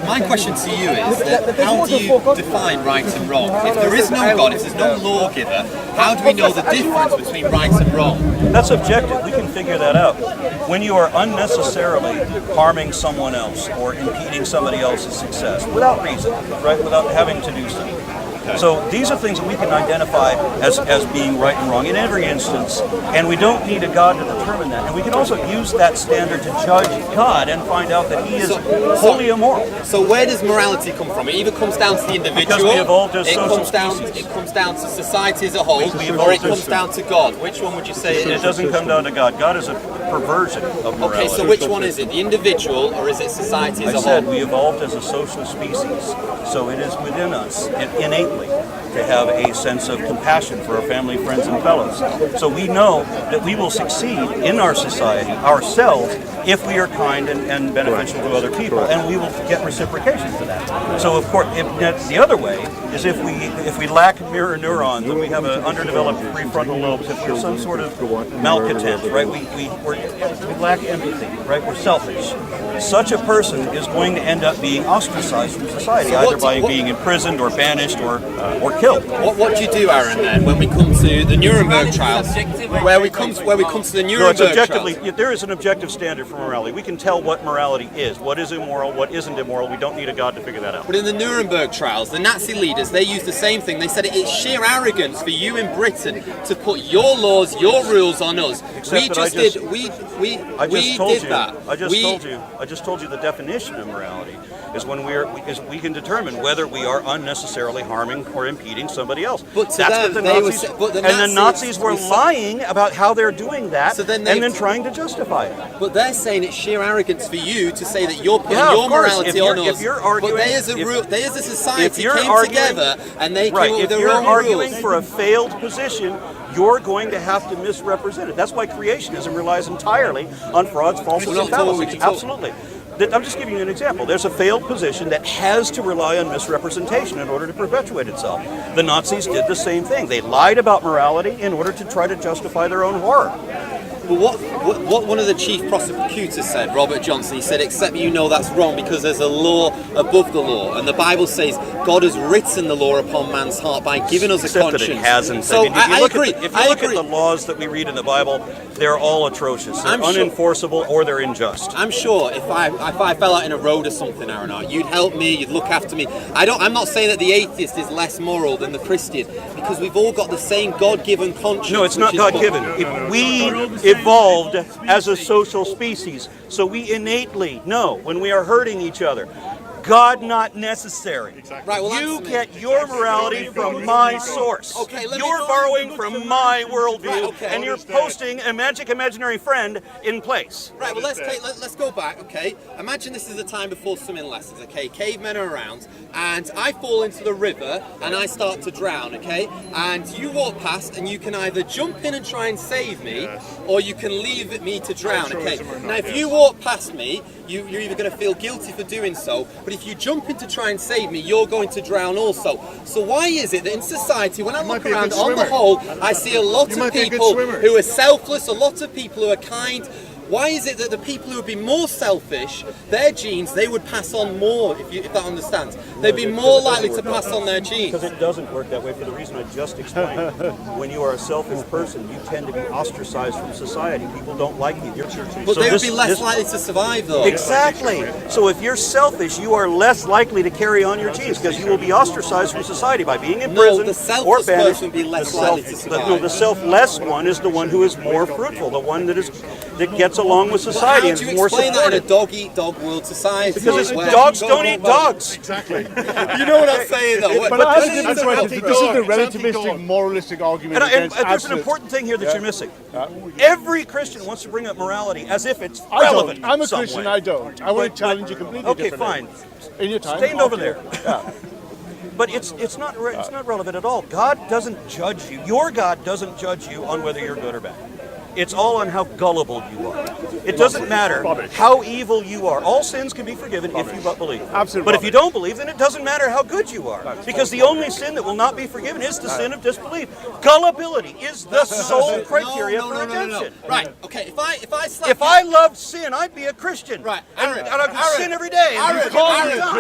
My question to you is that how do you define right and wrong? If there is no God, if there's no lawgiver, how do we know the difference between right and wrong? That's objective. We can figure that out. When you are unnecessarily harming someone else or impeding somebody else's success without reason, right, without having to do so. So these are things that we can identify as being right and wrong in every instance, and we don't need a God to determine that. And we can also use that standard to judge God and find out that he is wholly immoral. So where does morality come from? It either comes down to the individual, because we evolved as social species. It comes down to society as a whole, or it comes down to God. Which one would you say it is? It doesn't come down to God. God is a perversion of morality. Okay, so which one is it? The individual, or is it society as a whole? I said we evolved as a social species, so it is within us innately to have a sense of compassion for our family, friends, and fellows. So we know that we will succeed in our society ourselves if we are kind and beneficial to other people, and we will get reciprocation for that. So of course, the other way is if we lack mirror neurons, and we have an underdeveloped prefrontal lobes, if we're some sort of malcontent, right? We lack empathy, right? We're selfish. Such a person is going to end up being ostracized from society, either by being imprisoned or banished or killed. What do you do, Aaron, then, when we come to the Nuremberg trials? Where we come to the Nuremberg trials? There is an objective standard for morality. We can tell what morality is, what is immoral, what isn't immoral. We don't need a God to figure that out. But in the Nuremberg trials, the Nazi leaders, they used the same thing. They said it's sheer arrogance for you in Britain to put your laws, your rules on us. I just told you the definition of morality is when we can determine whether we are unnecessarily harming or impeding somebody else. But that's what the Nazis were lying about how they're doing that, and then trying to justify it. But they're saying it's sheer arrogance for you to say that you're putting your morality on us. But they as a society came together and they came up with their own rules. If you're arguing for a failed position, you're going to have to misrepresent it. That's why creationism relies entirely on frauds, falsehoods, and fallacies. Absolutely. I'm just giving you an example. There's a failed position that has to rely on misrepresentation in order to perpetuate itself. The Nazis did the same thing. They lied about morality in order to try to justify their own horror. Well, what one of the chief prosecutors said, Robert Johnson, he said, except you know that's wrong because there's a law above the law. And the Bible says God has written the law upon man's heart by giving us a conscience. That it hasn't. So I agree. If you look at the laws that we read in the Bible, they're all atrocious. They're unenforceable or they're unjust. I'm sure if I fell out in a road or something, Aron Ra, you'd help me, you'd look after me. I'm not saying that the atheist is less moral than the Christian, because we've all got the same God-given conscience. No, it's not God-given. We evolved as a social species, so we innately know when we are hurting each other. God not necessary. Exactly. Right, well, you get your morality from my source. Okay, you're borrowing from my worldview, and you're posting a magic imaginary friend in place. Right, well, let's go back, okay? Imagine this is the time before swimming lessons, okay? Cavemen are around, and I fall into the river, and I start to drown, okay? And you walk past, and you can either jump in and try and save me, or you can leave me to drown, okay? Now, if you walk past me, you're either going to feel guilty for doing so, but if you jump in to try and save me, you're going to drown also. So why is it that in society, when I look around, on the whole, I see a lot of people who are selfless, a lot of people who are kind? Why is it that the people who would be more selfish, their genes, they would pass on more, if that understands? They'd be more likely to pass on their genes. Because it doesn't work that way for the reason I just explained. When you are a selfish person, you tend to be ostracized from society. People don't like you. But they would be less likely to survive, though. Exactly. So if you're selfish, you are less likely to carry on your genes because you will be ostracized from society by being in prison or banished. The selfless person would be less likely to survive. No, the selfless one is the one who is more fruitful, the one that gets along with society and is more supportive. How do you explain that in a dog-eat-dog world society? Because dogs don't eat dogs. Exactly. You know what I'm saying, though. But I have a different question. This is a relativistic, moralistic argument. And there's an important thing here that you're missing. Every Christian wants to bring up morality as if it's relevant. I'm a Christian. I don't. I want to challenge you completely. Okay, fine. In your time. Stand over there. But it's not relevant at all. God doesn't judge you. Your God doesn't judge you on whether you're good or bad. It's all on how gullible you are. It doesn't matter how evil you are. All sins can be forgiven if you but believe. Absolutely. But if you don't believe, then it doesn't matter how good you are. Because the only sin that will not be forgiven is the sin of disbelief. Gullibility is the sole criteria for redemption. Right. Okay. If I loved sin, I'd be a Christian. Right. And I could sin every day. Aaron,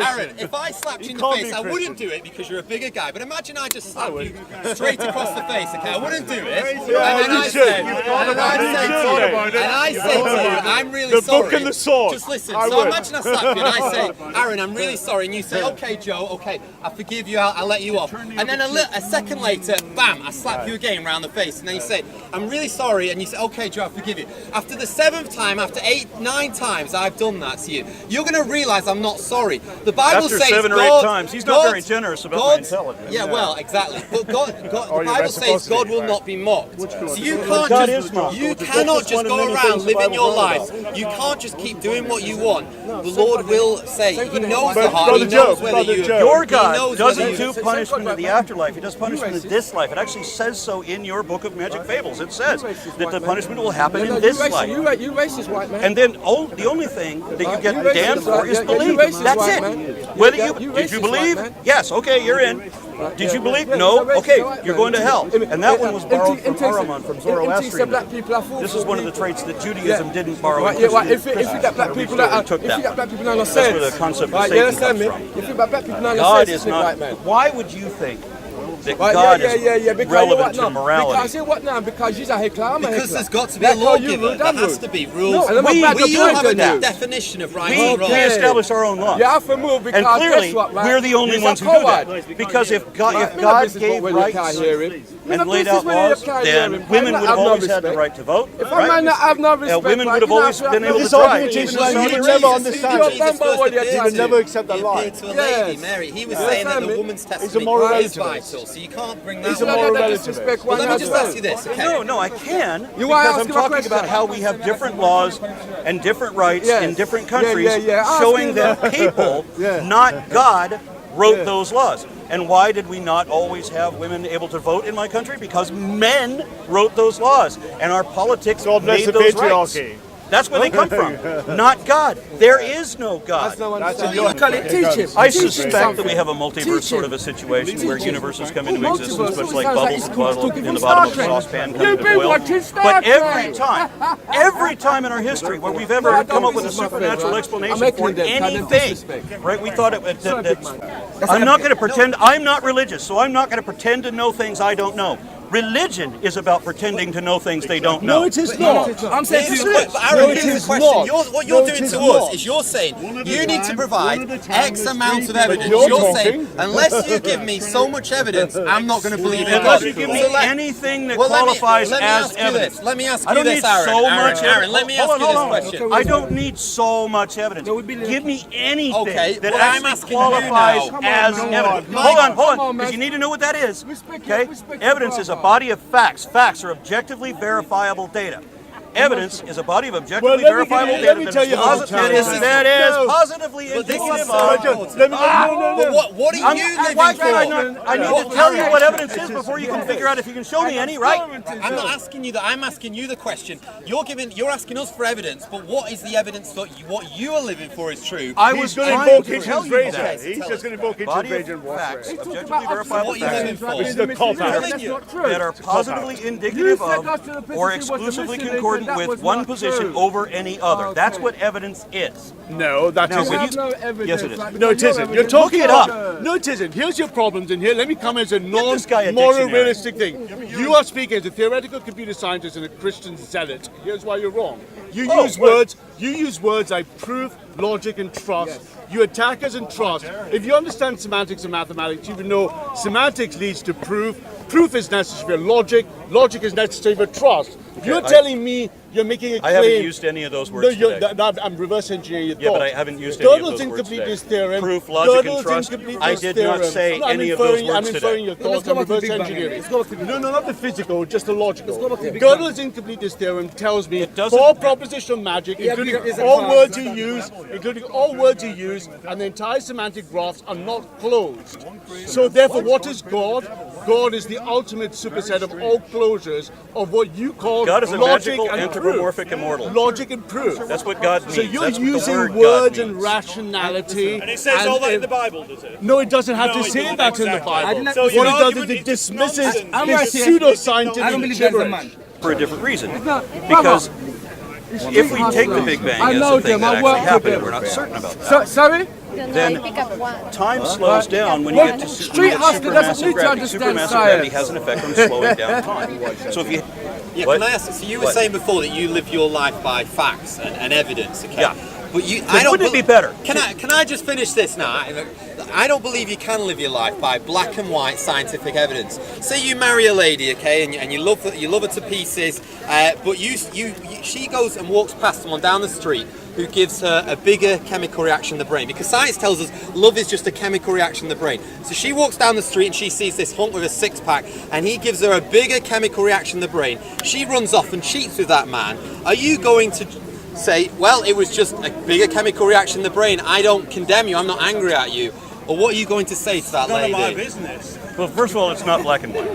Aaron, if I slapped you in the can't be face, a I wouldn't Christian. do it because you're a bigger guy. But imagine I just slapped you straight across the face, okay? I wouldn't do it. And then I say to you, I'm really sorry. The book and the sword. Just listen. I So would. imagine I slap you and I say, Aaron, I'm really sorry. And you say, okay, Joe, okay, I forgive you, I'll let you off. And then a second later, bam, I slap you again round the face. And then you say, I'm really sorry. And you say, okay, Joe, I forgive you. After the 7th time, after 8, 9 times I've done that to you, you're going to realise I'm not sorry. The Bible After says 7 or 8 times, he's not very generous about my intelligence. Yeah, well, exactly. But the Bible says reciprocity, God will right? not be mocked. So you God can't is mocked. you That's cannot just just one of go many around things the living your Bible life. talks You can't just keep doing what you want. The Lord will say, He knows the heart. He Brother knows Joe, whether Brother you. Joe. Your He God knows doesn't whether you- do punishment in the afterlife. He does punishment in this life. It actually says so in your book of Magic Fables. It says that the punishment will happen in this life. You racist white man. And then the only thing that you get You damned racist, for is yeah, you belief. racist, That's white it. man. Whether You did you racist, believe? white man. Yes. Okay, you're in. Did you believe? Yeah, No. you're racist, Okay, white you're man. going to hell. And that one was borrowed from Ahriman, from Black Zoroastrianism. people are This is one of the traits that Judaism Yeah. didn't borrow. Right, in yeah, right. If Christianity. you got black people that took if that you got black one. people that are That's where sense, the concept of right, you Satan understand comes me? from. If you got black people that are God sense, is not. white man. Why would you think that Right, God yeah, is because you know relevant what to now? morality? Because you know what now? Because you're a heckler, I'm a heckler. Because there's got to be a That's how you lawgiver. rude, There I'm has rude. to be rules. No, and I'm We- a bad We guy have a than you. definition of right We and wrong. establish our own laws. You have to move because And clearly, guess what, man? we're the only You're ones a who do coward. that. Because if God gave when rights you can't hear it. and laid out laws, then women would have always had the right to vote. If a man not have no respect, Women like, would have you know, always been able to This drive. argumentation even like in you Saudi would never Arabia. understand. You're Jesus a bumble first when you appeared tell would me. never accept that He lie. appeared to a Yes. lady, Mary. He was Yeah. saying that the Family. woman's a testimony moral is relativist. vital, so you can't bring that He's a one. moral That relativist. disrespect Well, one let me has just done. ask you this, okay? No, I can. You wanna Because ask I'm him a talking question? about how we have different laws and different rights Yes. in different Yeah, countries, yeah. Ask showing him that that. people, Yeah. not God, wrote those laws. And why did we not always have women able to vote in my country? Because men wrote those laws, and our politics God bless made the those rights. patriarchy. That's where they come from, not God. There is no God. That's no That's understanding. in your- You call it teach him. I Teach him suspect that something. we have a multiverse Teach sort him. of a situation where universes come into Multiverse. existence, much like Sounds like bubbles it's in the from bottom of a Star Trek. saucepan You've coming to been boil. watching Star But Trek. every time in our history where we've ever come up with a supernatural explanation for anything, right? We thought I'm not going to pretend. I'm not religious, so I'm not going to pretend to know things I don't know. Religion is about pretending to know things they don't know. No, it is not. I'm saying Here's to the you, question. Aaron, No, it here's is the question. not. What you're No, it doing is to not. us is you're saying you need to provide X amount of But evidence. you're You're talking. saying unless you give me so much evidence, I'm not going to believe in God. Unless you give me So let- anything that well, qualifies let me as ask you evidence. this. Let me ask I you don't this, need Aaron. so much Aaron, let me ask you this question. I don't need so much evidence. we believe- Give me anything Okay, that well, I'm actually asking you qualifies now. Come on, as man. evidence. Come Hold on, on, hold come on, on, because man. you need to know what that is. Respect your- Okay? respect your Evidence is a brother. body of facts. Facts are objectively verifiable data. Evidence is a body of objectively Well, let me verifiable give you- data let me tell you how to that is tell that it. is No. positively But this is indicative so of. important. Let me no. But what are you living Why for? can't I not? I need to tell you what evidence is before you can figure out if you can show me any, right? I'm not asking you that. I'm asking you the question. You're asking us for evidence, but what is the evidence that what you are living for is true? I He's was going to trying invoke to Hitchens' tell you razor. that. He's just going to invoke Hitchens' Body razor and of walk facts, away. objectively verifiable What are you living facts for? This is the cop out. That's not true. that are positively indicative of or exclusively concordant with one position over any other. That's what evidence is. No, that Now, isn't. when have no evidence. Yes, it is. like, No, it no isn't. evidence. You're talking Look it up. No, it isn't. Here's your problems in here. Let me come as a this guy a non-moral, dictionary. realistic thing. You are speaking as a theoretical computer scientist and a Christian zealot. Here's why you're wrong. You use words like proof, logic, and trust. You attack us in trust. If you understand semantics and mathematics, you would know semantics leads to proof. Proof is necessary for logic. Logic is necessary for trust. You're telling me you're making a claim. I haven't used any of those words today. I'm reverse engineering your Yeah, thought. but I haven't used any of Gödel's those words incompleteness today. theorem. Proof, logic, and Gödel's trust. incompleteness I did not theorem. say No, I'm any of inferring- those words I'm inferring today. your Let's thoughts. go I'm back to reverse Big Bang. engineering. Let's go back to Big No, not the physical, just the logical. Let's go back to Big Gödel's incompleteness theorem tells me doesn't- for propositional magic, Yeah, including because it's a all class, words it's you not use, and the entire semantic graphs are not closed. So therefore, what is God? God is the ultimate superset of all closures of what you call God is a logic magical and anthropomorphic proof. immortal. Logic and proof. That's what God means. So you're That's what the using word God words and means. rationality. And it says all that in the Bible, does it? No, it doesn't have No, to it say doesn't, that in the exactly. Bible. So What your it does argument is it is dismisses nonsense. I'm this right here. pseudoscientific I don't believe that's a gibberish. man. For a different reason. No, because brother, if we take the Big Bang I as know the thing them, I that work actually with happened, them. we're not certain about that. Sorry? then time slows down when you get to Street hustler doesn't need to understand Supermassive gravity has an effect on slowing down time. So if you Can I ask? So you were saying before that you live your life by facts and evidence. Okay. Yeah. But you, wouldn't it be better? Can I just finish this now? I don't believe you can live your life by black and white scientific evidence. Say you marry a lady, okay, and you love her to pieces, but she goes and walks past someone down the street who gives her a bigger chemical reaction in the brain, because science tells us love is just a chemical reaction in the brain. So she walks down the street and she sees this hunk with a six-pack, and he gives her a bigger chemical reaction in the brain. She runs off and cheats with that man. Are you going to say, well, it was just a bigger chemical reaction in the brain, I don't condemn you, I'm not angry at you? Or what are you going to say to that lady? None of my business. Well, first of all, it's not black and white.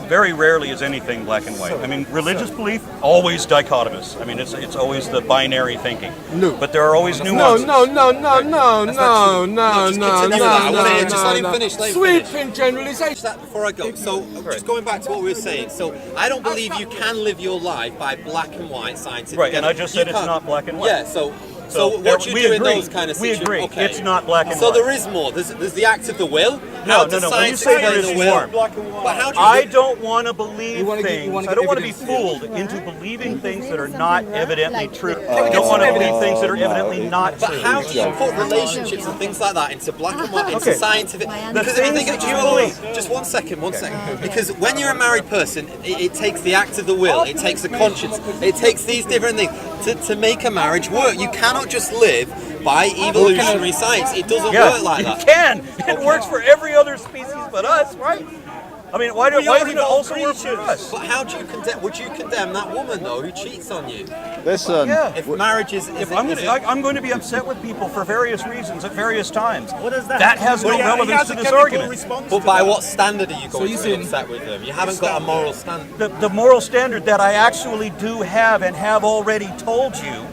Very rarely is anything black and white. I mean, religious belief, always dichotomous. I mean, it's always the binary thinking. No. But there are always nuances. No. Just let him finish. Sweeping generalization. That before I go. So, just going back to what we were saying. So, I don't believe you can live your life by black and white scientific. Right, and I just said it's can't. not black and white. Yeah, so what you do in those kind of situations? We agree. Okay. It's not black and white. So there is more. There's the act of the will. No. How does When you science say there explain is the will? more, But how do you I don't want to believe wanna things. get I don't want to be evidence. fooled into believing things that are not evidently true. I don't want to believe things that are evidently not But true. how do you put relationships and things like that into black and white, into Okay. scientific? The Because if you things think that you believe. just one second. Because when you're a married person, it takes the act of the will, it takes the conscience, it takes these different things to make a marriage work. You cannot just live by evolutionary science. It doesn't work like that. You can. It works for every other species but us, right? I mean, why doesn't it also work for us? But how do you condemn? Would you condemn that woman though who cheats on you? Listen. Yeah. If marriage is I'm going to be upset with people for various reasons at various times. What is that? That has no Well, he relevance has to a this chemical argument. response But to by that. what standard are you going you to be saying- upset with them? You haven't got a moral standard. The moral standard that I actually do have and have already told you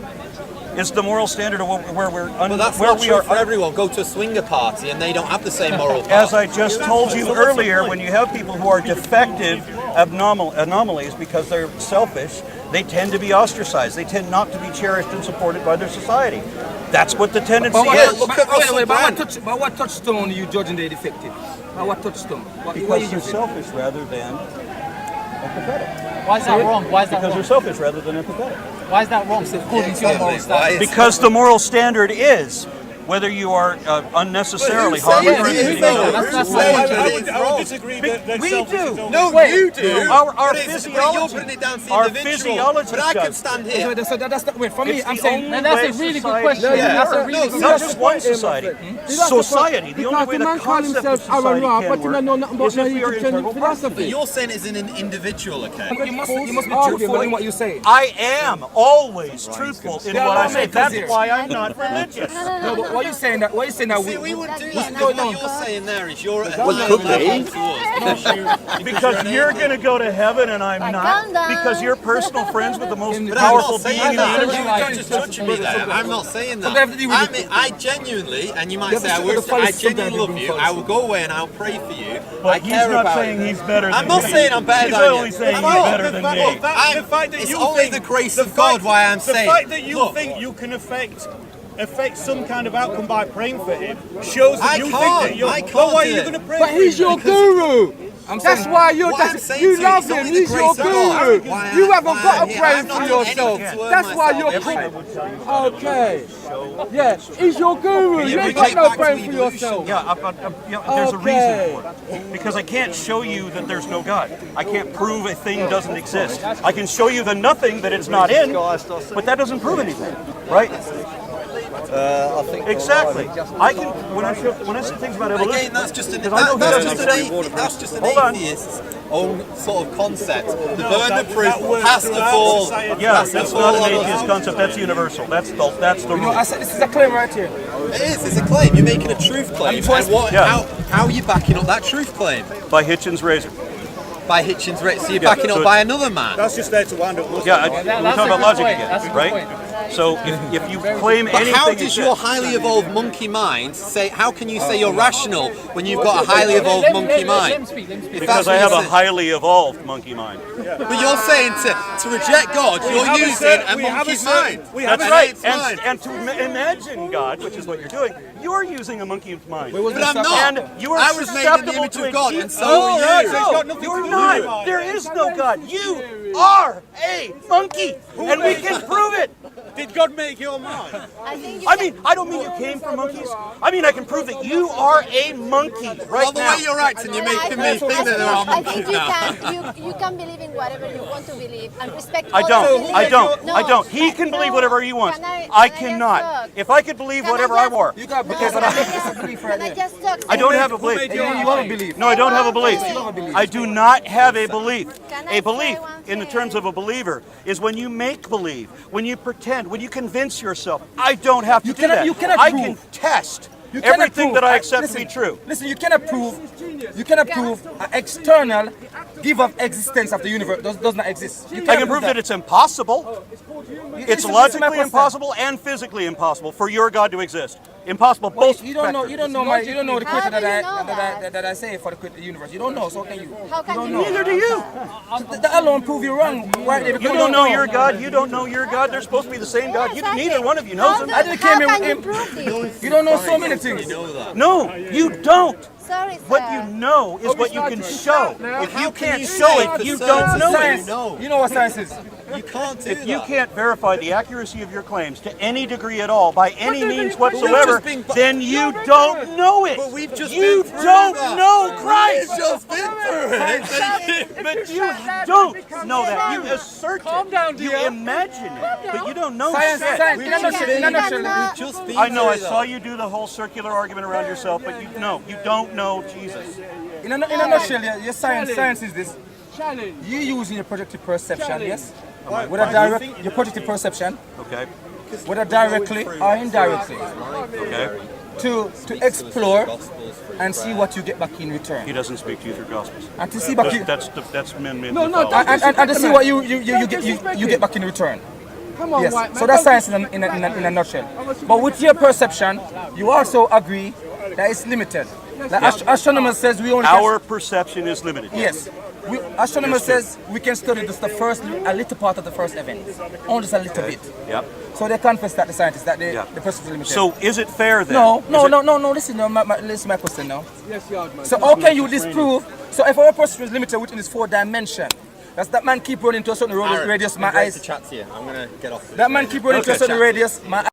is the moral standard of where we're But that's where not we true are. for everyone. Go to a swinger party and they don't have the same moral power. As I just told you earlier, when you have people who are defective anomalies because they're selfish, they tend to be ostracized. They tend not to be cherished and supported by their society. That's what the tendency is. By what touchstone are you judging the defective? By what touchstone? Because they're selfish rather than empathetic. Why is that wrong? Why is that Because they're wrong? selfish rather than empathetic. Why is that wrong? According to your moral standard. Because the moral standard is whether you are unnecessarily harming or inconveniencing others. I would disagree that We selfish do. is all- No, you do. Our But you're physiology, putting it down to the our individual. physiology But I can does. stand here. So that's not, wait, for me, It's I'm the saying, only And that's way a really good society question. can Yeah. That's a No, really good Not question. just one society. Society. The only way the man call concept of himself Aron society Ra, can but he don't know nothing work about is if we no are Egyptian integral philosophy. You're saying it's an individual, okay? You must be truthful in what you say. I am always truthful in what I say. automatons That's here. why I'm not religious. No, but why are you saying that? Why are you saying that? See, we wouldn't do that. going What on? you're saying there is you're at Well, a could level be. to us. Because you're going to go to heaven and I'm not. Because you're personal friends with the most But I'm powerful not being saying in the that. universe. You're just touching me there. I'm not saying But they have to that. deal with I it. mean, I genuinely, and you might You have say to I stick with worship, the I fallacy genuinely sometimes, love you you. do I will go away and I'll pray for you. But I he's care not about saying you. he's better than I'm not me. saying I'm better He's than only you. saying I'm he's not. better than me. The fact that It's you only think the grace the of God fact- why I'm saying. The fact that you Look, think you can affect some kind of outcome by praying for him shows that I you can't. think that you're. I can't Well, why are do you it. going to pray But for he's him? your guru. That's why you What I'm saying you to love it's him. only the He's your grace of God. guru. Why You I- haven't why got I'm to here. pray I've not for done yourself. anything to earn That's why myself. you're Everyone praying. Okay. Yeah, he's your guru. You You ain't bring got it no back to praying for evolution. yourself. There's a Okay. reason for it. Because I can't show you that there's no God. I can't prove a thing doesn't exist. I can show you the nothing that it's not in, but that doesn't prove anything, right? Exactly. I can when I say things about evolution. Again, that's just an Because I know he doesn't that's just an Hold on. atheist's own sort of concept. The burden that of proof works has to throughout fall. society. Yeah, has to that's fall not an on atheist us. concept. That's universal. That's the You know, rule. I said this is a claim right here. It is. It's a claim. You're making a truth claim. And Yeah. how are you backing up that truth claim? By Hitchens' razor. By Hitchens' rate. So you're backing so up by another man. That's just there to wind up. Yeah, we're talking about logic again, That's a good right? point. So if you claim But anything, how does your highly evolved monkey mind say? How can you say you're rational when you've got a highly evolved monkey mind? If because that's I what have a you're saying. highly evolved monkey mind. But you're saying to reject God, you're using a monkey's mind. That's right. And to imagine God, which is what you're doing, you're using a monkey's mind. But I'm not. And you are I was made in the susceptible image to of a God, deep- and so are you. You're not. There is no God. You are a monkey, and we can prove it. Did God make your mind? I mean, I don't mean you came from monkeys. I mean, I can prove that you are a monkey Well, right the now. way you're acting, you're making me think that there are I think monkeys you now. you can believe in whatever you want to believe and respect. I others' don't. beliefs. I don't. No, I don't. He can believe no. whatever he wants. Can I I just cannot. talk? If I could believe Can whatever I I were. You got No, because can I I think just- it's a belief can right I there. just talk? I don't have a belief. You have a belief. No, I don't have a belief. You have a belief. I do not have a belief. Can I A say belief, one in the thing? terms of a believer, is when you make believe, when you pretend, when you convince yourself. I don't have to You do cannot- that. you cannot I prove. can test You cannot everything prove- that I accept listen, to be true. Listen, you cannot prove an external give of existence of the universe does not exist. You I can't can prove that it's impossible. It's logically impossible and physically impossible for your God to exist. Impossible. Both. You don't know. You don't know the How creator do you know that? that I say for the universe. You don't know. So can you? How can you Neither do you. That alone prove you wrong. Right there, because You don't know your God. You don't know your God. They're supposed to be the same God. Neither one of you knows him. I didn't How came here can with you him. prove this? You don't know so many things. No, you don't. Sorry, sir. What you know is what you can show. If you can't show it, you for don't certain know science? it. No. You know what science is? You can't do If you that. can't verify the accuracy of your claims to any degree at all, by any means whatsoever, just been- then you don't know it. But we've just You been through don't that. know Christ. We've just been through it. But you don't know that. You assert it. You imagine it. But you don't know Science, shit. science. In a nutshell. cannot- Just been I know. I through saw that. you do the whole circular argument around yourself, but you don't know Jesus. In a nutshell, your science is this. You using your projective perception, yes? Whether direct, your projective perception, Okay. whether directly or indirectly, Okay. to explore and see what you get back in return. He doesn't speak to you through gospels. And to see back you, That's men. and to see what you get back in return. Come on, Yes. white man. So that's science in a nutshell. But with your perception, you also agree that it's limited. Like astronomers says we only Our perception is limited. yes. Astronomers says we can study just a little part of the first event, only just a little bit. Yep. So they confess that the scientists that Yeah. the perception is limited. So is it fair then? no. Listen, listen to my question now. Yes, yard man. So how can you disprove? So if our perception is limited within this 4-dimension, does that man keep running to a certain radius? My Great eyes. to chat to you. I'm gonna get off. That man keep running to a certain radius. My